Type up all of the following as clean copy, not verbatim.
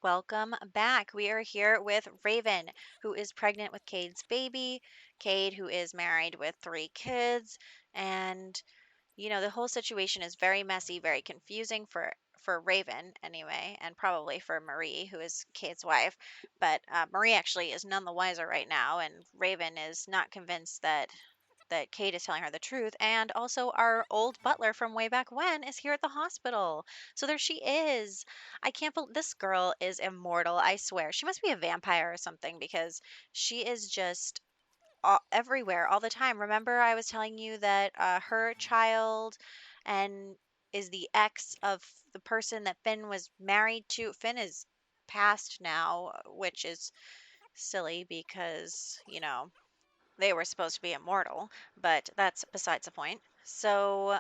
Welcome back. We are here with Raven, who is pregnant with Cade's baby, Cade, who is married with three kids, and the whole situation is very messy, very confusing for Raven anyway, and probably for Marie, who is Cade's wife. But Marie actually is none the wiser right now, and Raven is not convinced that Kate is telling her the truth. And also, our old butler from way back when is here at the hospital. So there she is. I can't believe this girl is immortal. I swear. She must be a vampire or something because she is just everywhere all the time. Remember, I was telling you that her child and is the ex of the person that Finn was married to. Finn is passed now, which is silly because, they were supposed to be immortal, but that's besides the point. So,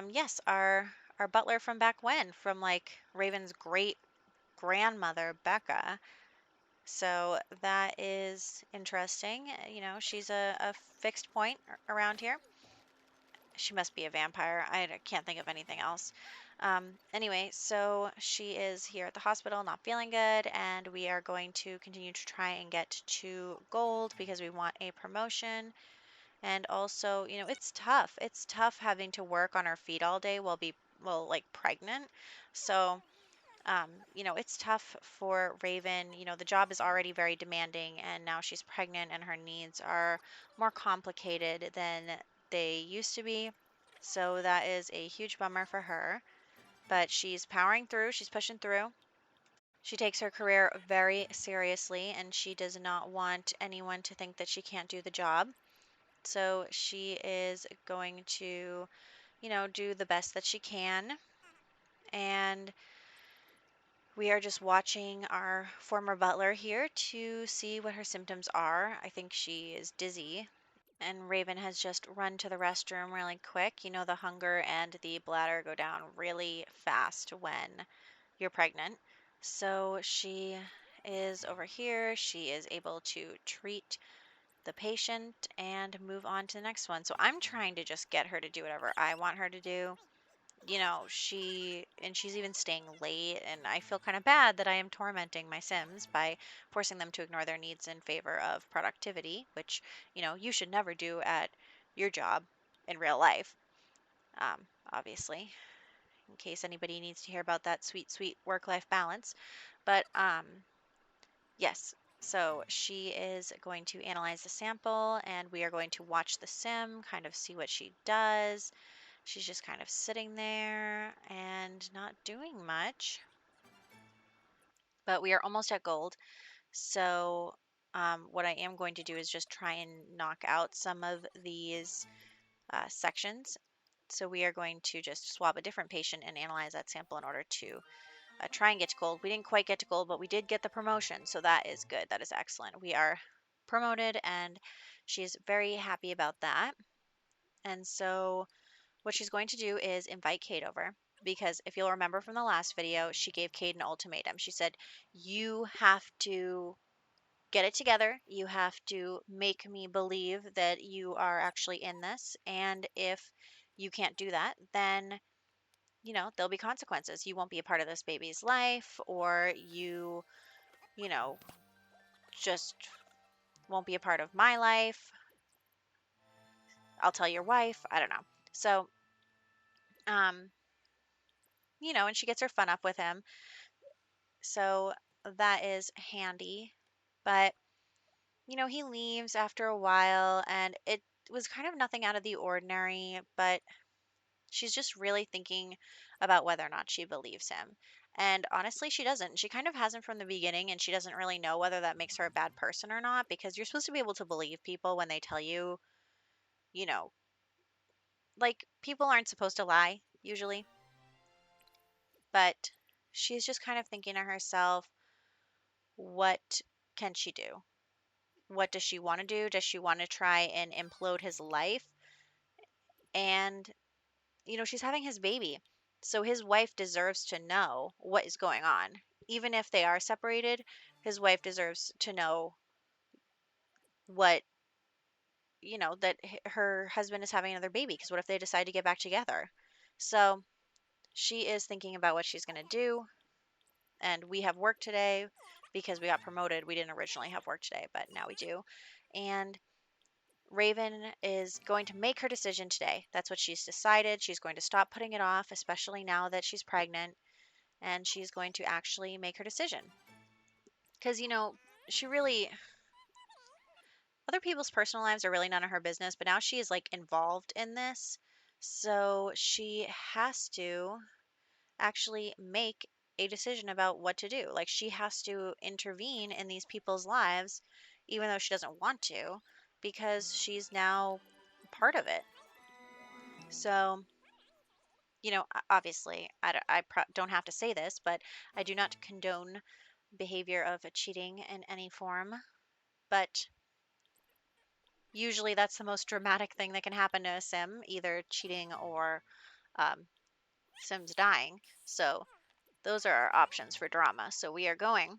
yes, our butler from back when, from like Raven's great grandmother, Becca. So that is interesting. She's a fixed point around here. She must be a vampire. Can't think of anything else. Anyway, so she is here at the hospital, not feeling good, and we are going to continue to try and get to gold because we want a promotion. And also, it's tough. It's tough having to work on our feet all day while like pregnant. So, it's tough for Raven. The job is already very demanding, and now she's pregnant, and her needs are more complicated than they used to be. So that is a huge bummer for her. But she's powering through, she's pushing through. She takes her career very seriously, and she does not want anyone to think that she can't do the job. So she is going to, do the best that she can. And we are just watching our former butler here to see what her symptoms are. I think she is dizzy. And Raven has just run to the restroom really quick. The hunger and the bladder go down really fast when you're pregnant. So she is over here. She is able to treat the patient and move on to the next one. So I'm trying to just get her to do whatever I want her to do. She's even staying late, and I feel kind of bad that I am tormenting my Sims by forcing them to ignore their needs in favor of productivity, which, you should never do at your job in real life. Obviously, in case anybody needs to hear about that sweet, sweet work-life balance. But yes. So she is going to analyze the sample and we are going to watch the sim, kind of see what she does. She's just kind of sitting there and not doing much. But we are almost at gold. So what I am going to do is just try and knock out some of these sections. So we are going to just swab a different patient and analyze that sample in order to try and get to gold. We didn't quite get to gold, but we did get the promotion. So that is good. That is excellent. We are promoted and she's very happy about that. And so what she's going to do is invite Kate over because if you'll remember from the last video, she gave Kate an ultimatum. She said, "You have to get it together. You have to make me believe that you are actually in this. And if you can't do that, then there'll be consequences. You won't be a part of this baby's life, or you know, just won't be a part of my life. I'll tell your wife. I don't know." So, um, and she gets her fun up with him. So that is handy. But, he leaves after a while and it was kind of nothing out of the ordinary, but she's just really thinking about whether or not she believes him. And honestly, she doesn't. She kind of hasn't from the beginning, and she doesn't really know whether that makes her a bad person or not because you're supposed to be able to believe people when they tell you, you know, like people aren't supposed to lie usually. But she's just kind of thinking to herself, what can she do? What does she want to do? Does she want to try and implode his life? And, she's having his baby. So his wife deserves to know what is going on. Even if they are separated, his wife deserves to know what, that her husband is having another baby. Because what if they decide to get back together? So she is thinking about what she's going to do. and we have work today because we got promoted. We didn't originally have work today, but now we do. And Raven is going to make her decision today. That's what she's decided. She's going to stop putting it off, especially now that she's pregnant, and she's going to actually make her decision. Because, she really, other people's personal lives are really none of her business, but now she is like involved in this. So she has to actually make a decision about what to do. Like she has to intervene in these people's lives, even though she doesn't want to, because she's now part of it. So, obviously, don't have to say this, but I do not condone behavior of cheating in any form. But usually that's the most dramatic thing that can happen to a sim, either cheating or um, sims dying. So those are our options for drama. So we are going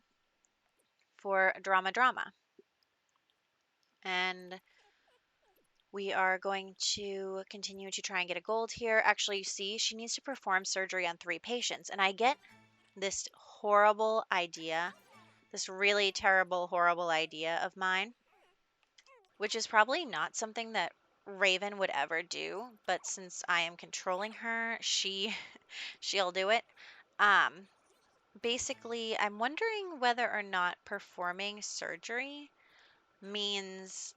for drama drama. And we are going to continue to try and get a gold here. Actually, see, she needs to perform surgery on 3 patients. And I get this horrible idea, this really terrible, horrible idea of mine, which is probably not something that Raven would ever do, but since I am controlling her, she'll do it. Um, Basically, I'm wondering whether or not performing surgery means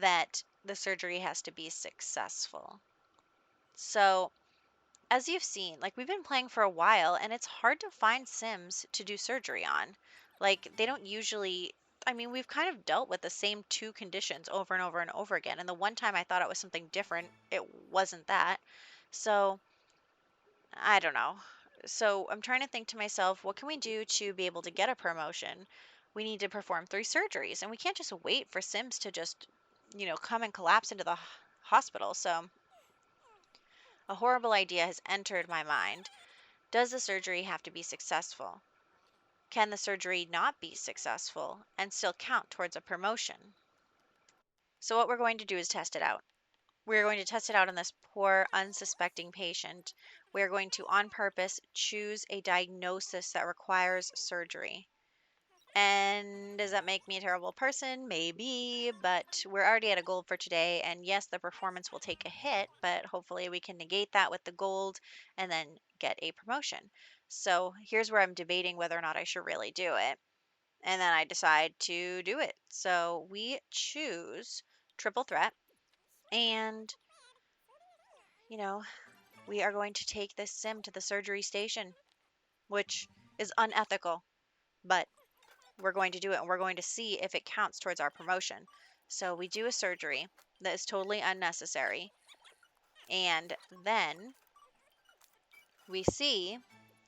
that the surgery has to be successful. So, as you've seen, like we've been playing for a while and it's hard to find sims to do surgery on. Like they don't usually, I mean, we've kind of dealt with the same 2 conditions over and over and over again. And the one time I thought it was something different, it wasn't that. So, I don't know. So, I'm trying to think to myself, what can we do to be able to get a promotion? We need to perform 3 surgeries and we can't just wait for sims to just, come and collapse into the hospital. So, a horrible idea has entered my mind. Does the surgery have to be successful? Can the surgery not be successful and still count towards a promotion? So, what we're going to do is test it out. We're going to test it out on this poor, unsuspecting patient. We're going to, on purpose, choose a diagnosis that requires surgery. And does that make me a terrible person? Maybe, but we're already at a gold for today. And yes, the performance will take a hit, but hopefully we can negate that with the gold and then get a promotion. So here's where I'm debating whether or not I should really do it. And then I decide to do it. So we choose triple threat. And, you know, we are going to take this sim to the surgery station, which is unethical, but we're going to do it and we're going to see if it counts towards our promotion. So we do a surgery that is totally unnecessary. And then we see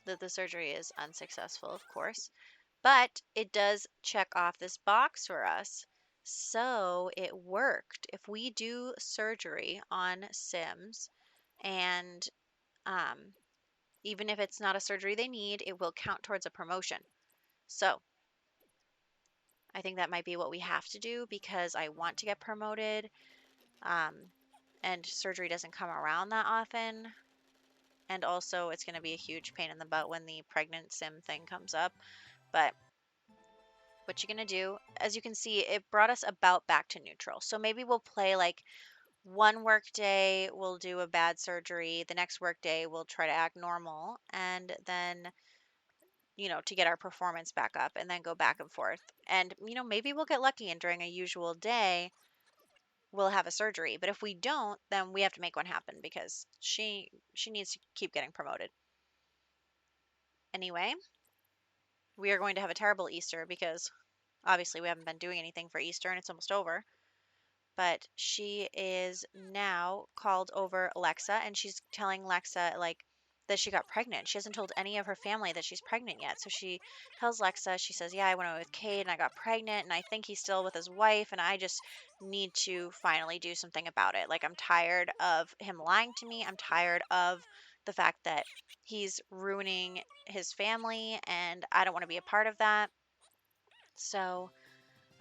that the surgery is unsuccessful, of course, but it does check off this box for us. So it worked. If we do surgery on Sims and um, even if it's not a surgery they need, it will count towards a promotion. So I think that might be what we have to do because I want to get promoted. Um, and surgery doesn't come around that often. And also, it's going to be a huge pain in the butt when the pregnant sim thing comes up. But what you're going to do, as you can see, it brought us about back to neutral. So maybe we'll play like one work day, we'll do a bad surgery. The next work day, we'll try to act normal. And then to get our performance back up and then go back and forth. And, maybe we'll get lucky and during a usual day, we'll have a surgery. But if we don't, then we have to make one happen because she needs to keep getting promoted. Anyway, we are going to have a terrible Easter because obviously we haven't been doing anything for Easter and it's almost over. But she is now called over Alexa and she's telling Lexa like that she got pregnant. She hasn't told any of her family that she's pregnant yet. So she tells Lexa, she says, "Yeah, I went away with Kade and I got pregnant and I think he's still with his wife and I just need to finally do something about it. Like I'm tired of him lying to me. I'm tired of the fact that he's ruining his family and I don't want to be a part of that." So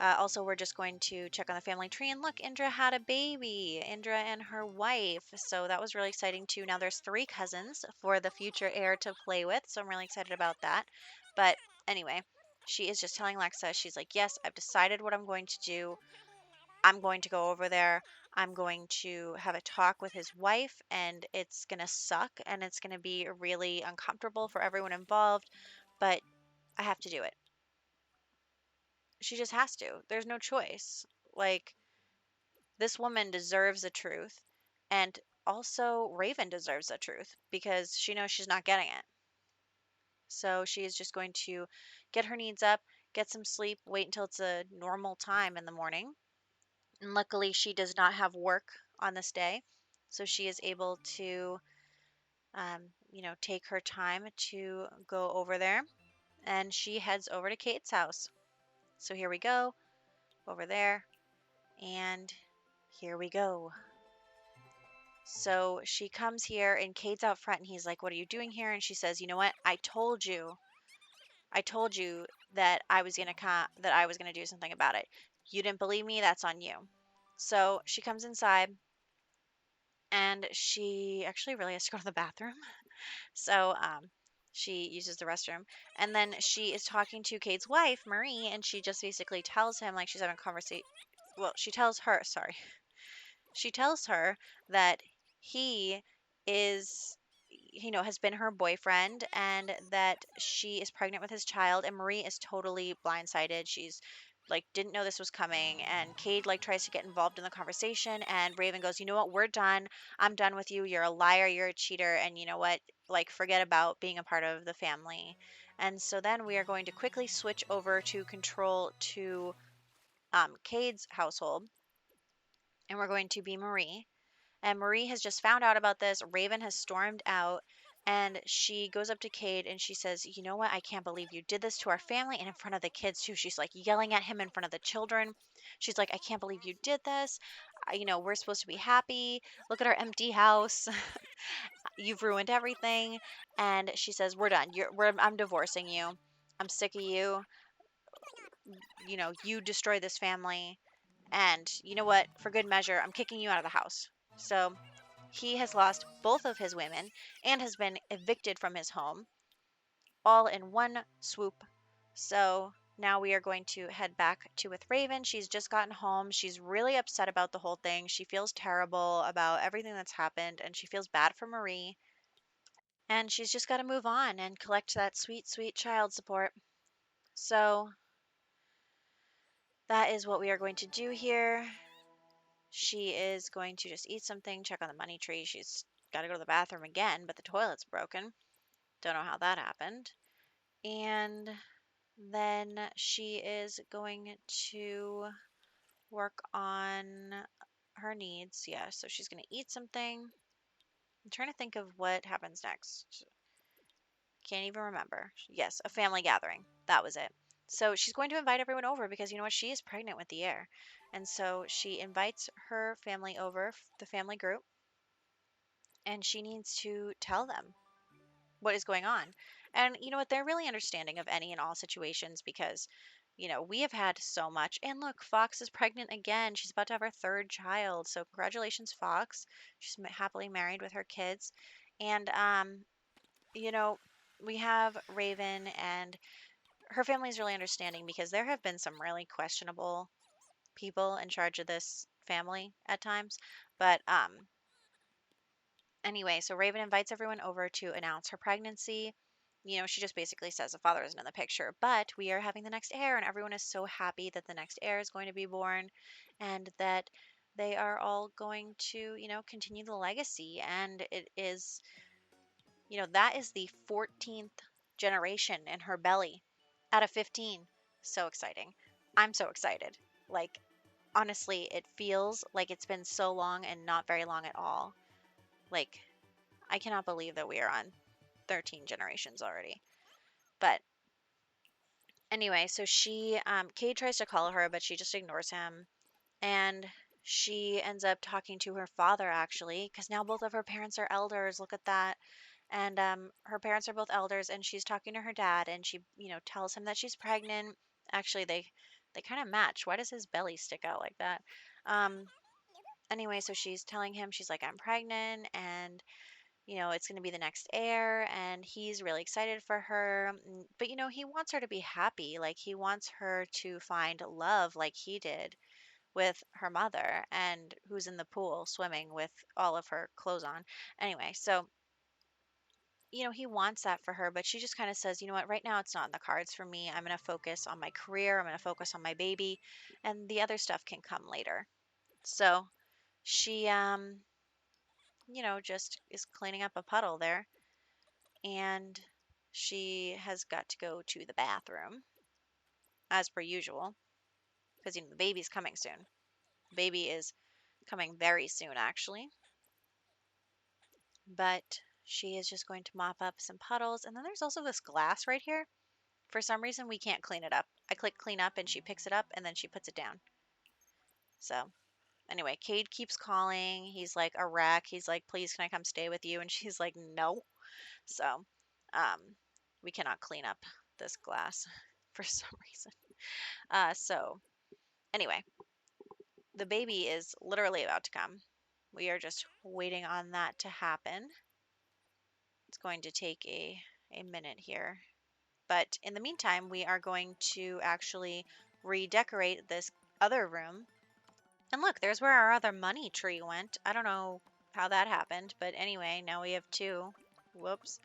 also, we're just going to check on the family tree and look, Indra had a baby, Indra and her wife. So that was really exciting too. Now there's 3 cousins for the future heir to play with. So I'm really excited about that. But anyway, she is just telling Lexa, she's like, yes, I've decided what I'm going to do. I'm going to go over there. I'm going to have a talk with his wife, and it's going to suck and it's going to be really uncomfortable for everyone involved, but I have to do it. She just has to. There's no choice. Like, this woman deserves the truth, and also Raven deserves the truth because she knows she's not getting it. So she is just going to get her needs up, get some sleep, wait until it's a normal time in the morning. And luckily, she does not have work on this day. So she is able to, take her time to go over there. And she heads over to Kate's house. So here we go, over there. And here we go. So she comes here, and Kate's out front, and he's like, "What are you doing here?" And she says, "You know what? I told you that I was gonna do something about it. You didn't believe me. That's on you." So she comes inside, and she actually really has to go to the bathroom. So she uses the restroom, and then she is talking to Kate's wife, Marie, and she just basically tells him, like, she's having a conversation. Well, she tells her, sorry, she tells her that he is, has been her boyfriend, and that she is pregnant with his child, and Marie is totally blindsided. She's like, didn't know this was coming, and Cade like tries to get involved in the conversation, and Raven goes, "You know what, we're done. I'm done with you. You're a liar, you're a cheater, and you know what, like, forget about being a part of the family." And so then we are going to quickly switch over to control to Cade's household, and we're going to be Marie. And Marie has just found out about this. Raven has stormed out, and she goes up to Cade and she says, "You know what? I can't believe you did this to our family and in front of the kids, too." She's like yelling at him in front of the children. She's like, "I can't believe you did this. We're supposed to be happy. Look at our empty house. You've ruined everything." And she says, "We're done. I'm divorcing you. I'm sick of you. You destroy this family. And you know what? For good measure, I'm kicking you out of the house." So he has lost both of his women and has been evicted from his home, all in one swoop. So now we are going to head back to with Raven. She's just gotten home. She's really upset about the whole thing. She feels terrible about everything that's happened, and she feels bad for Marie. And she's just got to move on and collect that sweet, sweet child support. So that is what we are going to do here. She is going to just eat something, check on the money tree. She's got to go to the bathroom again, but the toilet's broken. Don't know how that happened. And then she is going to work on her needs. Yeah, so she's going to eat something. I'm trying to think of what happens next. Can't even remember. Yes, a family gathering. That was it. So she's going to invite everyone over because you know what? She is pregnant with the heir. And so she invites her family over, the family group, and she needs to tell them what is going on. And you know what? They're really understanding of any and all situations because, we have had so much. And look, Fox is pregnant again. She's about to have her third child. So congratulations, Fox. She's happily married with her kids. And, you know, we have Raven, and her family is really understanding because there have been some really questionable people in charge of this family at times. But anyway, so Raven invites everyone over to announce her pregnancy. She just basically says the father isn't in the picture, but we are having the next heir, and everyone is so happy that the next heir is going to be born and that they are all going to, continue the legacy. And it is, that is the 14th generation in her belly out of 15. So exciting. I'm so excited. Like, honestly, it feels like it's been so long and not very long at all. Like, I cannot believe that we are on 13 generations already. But anyway, so Kate tries to call her, but she just ignores him. And she ends up talking to her father, actually, because now both of her parents are elders. Look at that. And her parents are both elders, and she's talking to her dad, and she, tells him that she's pregnant. Actually, they kind of match. Why does his belly stick out like that? Um, anyway, so she's telling him, she's like, "I'm pregnant," and it's going to be the next heir, and he's really excited for her. But, he wants her to be happy. Like, he wants her to find love like he did with her mother, and who's in the pool swimming with all of her clothes on. Anyway, so, he wants that for her, but she just kind of says, you know what, right now it's not in the cards for me. I'm going to focus on my career, I'm going to focus on my baby, and the other stuff can come later. So she, just is cleaning up a puddle there, and she has got to go to the bathroom as per usual because the baby's coming soon. The baby is coming very soon, actually. But she is just going to mop up some puddles. And then there's also this glass right here. For some reason, we can't clean it up. I click clean up and she picks it up and then she puts it down. So, anyway, Cade keeps calling. He's like a wreck. He's like, please, can I come stay with you? And she's like, no. So, um, we cannot clean up this glass for some reason. So, anyway, the baby is literally about to come. We are just waiting on that to happen. It's going to take a minute here. But in the meantime, we are going to actually redecorate this other room. And look, there's where our other money tree went. I don't know how that happened, but anyway, now we have two. Whoops.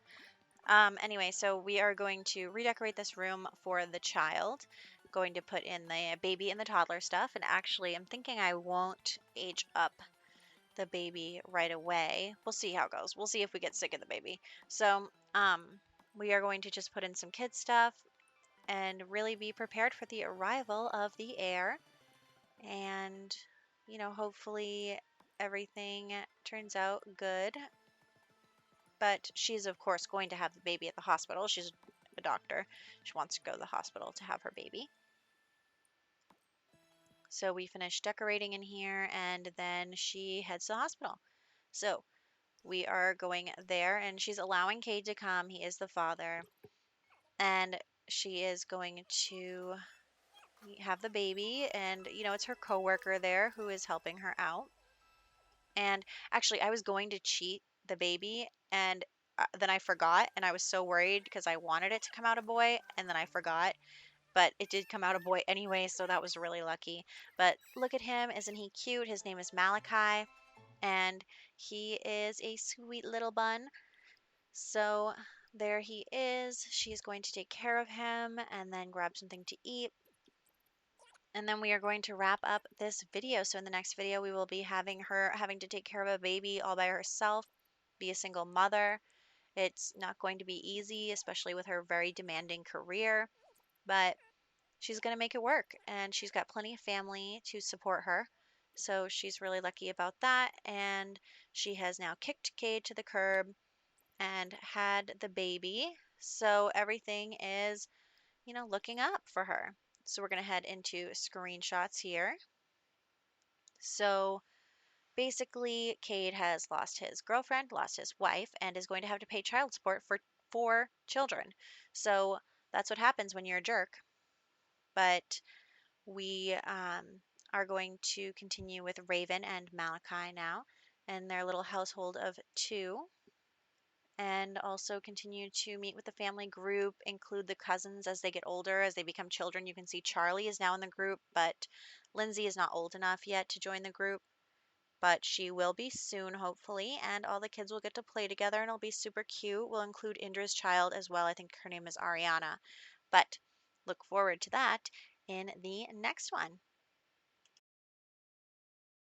Anyway, so we are going to redecorate this room for the child. Going to put in the baby and the toddler stuff. And actually, I'm thinking I won't age up the baby right away. We'll see how it goes. We'll see if we get sick of the baby. So, we are going to just put in some kid stuff and really be prepared for the arrival of the heir. And, hopefully everything turns out good. But she's, of course, going to have the baby at the hospital. She's a doctor. She wants to go to the hospital to have her baby. So we finish decorating in here, and then she heads to the hospital. So we are going there, and she's allowing Cade to come. He is the father. And she is going to have the baby, and, it's her coworker there who is helping her out. And actually, I was going to cheat the baby, and then I forgot, and I was so worried because I wanted it to come out a boy, and then I forgot. But it did come out a boy anyway, so that was really lucky. But look at him, isn't he cute? His name is Malachi, and he is a sweet little bun. So there he is. She's going to take care of him and then grab something to eat. And then we are going to wrap up this video. So in the next video, we will be having her having to take care of a baby all by herself, be a single mother. It's not going to be easy, especially with her very demanding career, but she's going to make it work, and she's got plenty of family to support her. So she's really lucky about that. And she has now kicked Cade to the curb and had the baby. So everything is, looking up for her. So we're going to head into screenshots here. So basically, Cade has lost his girlfriend, lost his wife, and is going to have to pay child support for 4 children. So that's what happens when you're a jerk. But we are going to continue with Raven and Malachi now and their little household of 2. And also continue to meet with the family group, include the cousins as they get older, as they become children. You can see Charlie is now in the group, but Lindsay is not old enough yet to join the group, but she will be soon, hopefully, and all the kids will get to play together, and it'll be super cute. We'll include Indra's child as well. I think her name is Ariana, but look forward to that in the next one.